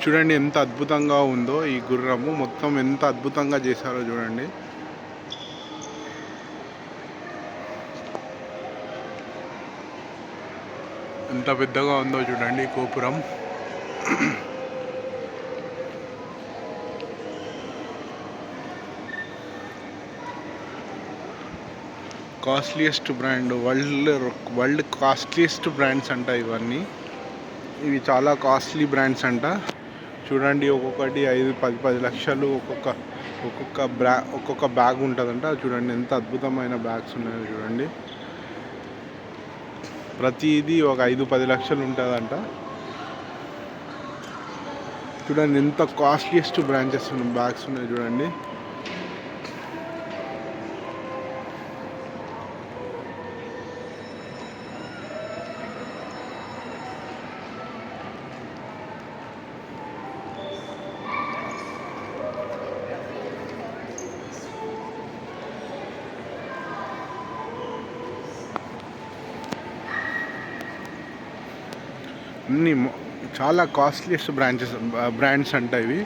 చూడండి ఎంత అద్భుతంగా ఉందో ఈ గుర్రము, మొత్తం ఎంత అద్భుతంగా చేశారో చూడండి. ఎంత పెద్దగా ఉందో చూడండి గోపురం. Costliest brand, world costliest brands అంట ఇవన్నీ. ఇవి చాలా కాస్ట్లీ బ్రాండ్స్ అంట. చూడండి ఒక్కొక్కటి 5-10 లక్షలు ఒక్కొక్క బ్యాగ్ ఉంటుందంట. చూడండి ఎంత అద్భుతమైన బ్యాగ్స్ ఉన్నాయో చూడండి. ప్రతిదీ ఒక 5-10 లక్షలు ఉంటుందంట. చూడండి ఎంత కాస్ట్లీయెస్ట్ బ్రాంచెస్ బ్యాగ్స్ ఉన్నాయి చూడండి. అన్నీ చాలా కాస్ట్లీయెస్ట్ బ్రాండ్స్ అంట ఇవి.